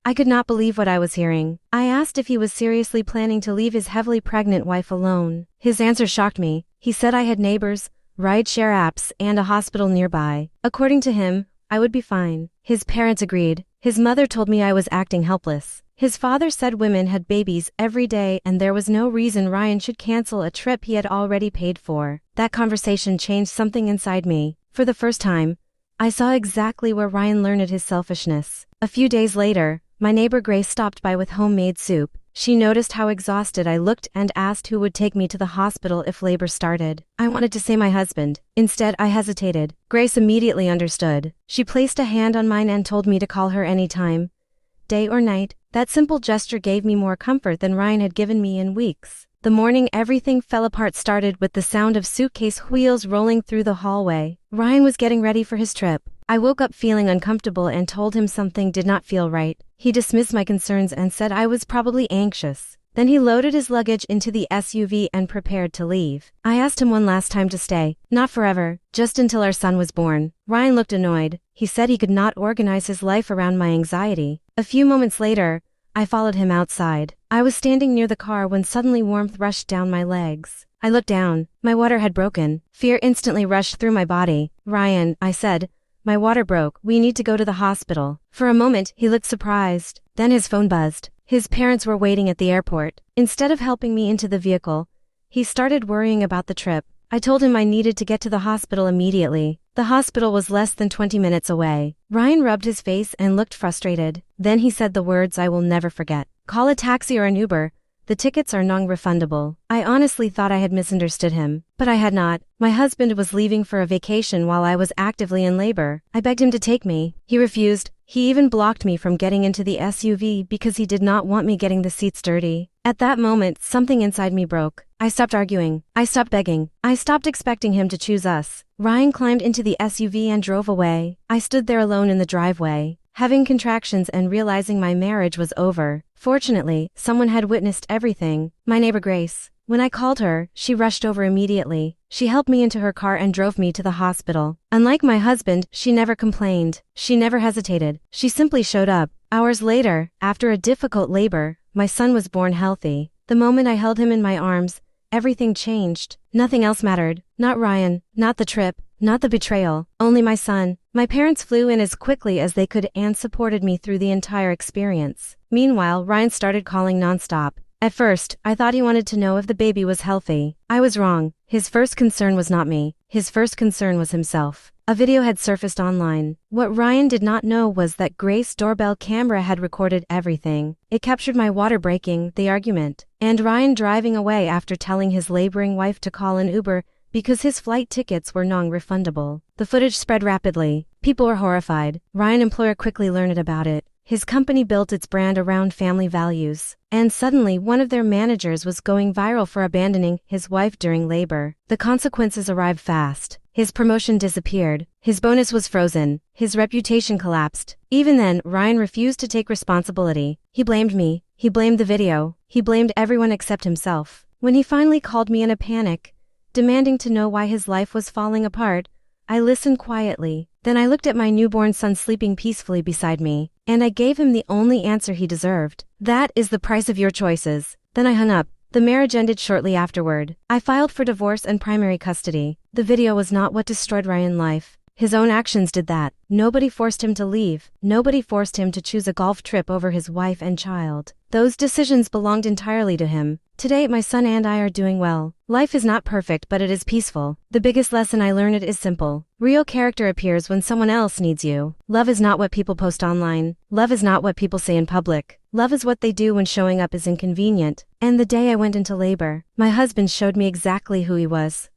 I could not believe what I was hearing. I asked if he was seriously planning to leave his heavily pregnant wife alone. His answer shocked me. He said I had neighbors, ride-share apps, and a hospital nearby. According to him, I would be fine. His parents agreed. His mother told me I was acting helpless. His father said women had babies every day and there was no reason Ryan should cancel a trip he had already paid for. That conversation changed something inside me. For the first time, I saw exactly where Ryan learned his selfishness. A few days later, my neighbor Grace stopped by with homemade soup. She noticed how exhausted I looked and asked who would take me to the hospital if labor started. I wanted to say my husband. Instead, I hesitated. Grace immediately understood. She placed a hand on mine and told me to call her anytime, day or night. That simple gesture gave me more comfort than Ryan had given me in weeks. The morning everything fell apart started with the sound of suitcase wheels rolling through the hallway. Ryan was getting ready for his trip. I woke up feeling uncomfortable and told him something did not feel right. He dismissed my concerns and said I was probably anxious. Then he loaded his luggage into the SUV and prepared to leave. I asked him one last time to stay. Not forever, just until our son was born. Ryan looked annoyed. He said he could not organize his life around my anxiety. A few moments later, I followed him outside. I was standing near the car when suddenly warmth rushed down my legs. I looked down. My water had broken. Fear instantly rushed through my body. Ryan, I said, my water broke. We need to go to the hospital. For a moment, he looked surprised. Then his phone buzzed. His parents were waiting at the airport. Instead of helping me into the vehicle, he started worrying about the trip. I told him I needed to get to the hospital immediately. The hospital was less than 20 minutes away. Ryan rubbed his face and looked frustrated. Then he said the words I will never forget. Call a taxi or an Uber. The tickets are non-refundable. I honestly thought I had misunderstood him, but I had not. My husband was leaving for a vacation while I was actively in labor. I begged him to take me. He refused. He even blocked me from getting into the SUV because he did not want me getting the seats dirty. At that moment, something inside me broke. I stopped arguing. I stopped begging. I stopped expecting him to choose us. Ryan climbed into the SUV and drove away. I stood there alone in the driveway, having contractions and realizing my marriage was over. Fortunately, someone had witnessed everything. My neighbor Grace. When I called her, she rushed over immediately. She helped me into her car and drove me to the hospital. Unlike my husband, she never complained. She never hesitated. She simply showed up. Hours later, after a difficult labor, my son was born healthy. The moment I held him in my arms, everything changed. Nothing else mattered. Not Ryan, not the trip, not the betrayal, only my son. My parents flew in as quickly as they could and supported me through the entire experience. Meanwhile, Ryan started calling nonstop. At first, I thought he wanted to know if the baby was healthy. I was wrong. His first concern was not me. His first concern was himself. A video had surfaced online. What Ryan did not know was that Grace's doorbell camera had recorded everything. It captured my water breaking, the argument, and Ryan driving away after telling his laboring wife to call an Uber because his flight tickets were non-refundable. The footage spread rapidly. People were horrified. Ryan's employer quickly learned about it. His company built its brand around family values, and suddenly one of their managers was going viral for abandoning his wife during labor. The consequences arrived fast. His promotion disappeared. His bonus was frozen. His reputation collapsed. Even then, Ryan refused to take responsibility. He blamed me. He blamed the video. He blamed everyone except himself. When he finally called me in a panic, demanding to know why his life was falling apart, I listened quietly. Then I looked at my newborn son sleeping peacefully beside me, and I gave him the only answer he deserved. That is the price of your choices. Then I hung up. The marriage ended shortly afterward. I filed for divorce and primary custody. The video was not what destroyed Ryan's life. His own actions did that. Nobody forced him to leave. Nobody forced him to choose a golf trip over his wife and child. Those decisions belonged entirely to him. Today, my son and I are doing well. Life is not perfect, but it is peaceful. The biggest lesson I learned is simple. Real character appears when someone else needs you. Love is not what people post online. Love is not what people say in public. Love is what they do when showing up is inconvenient. And the day I went into labor, my husband showed me exactly who he was.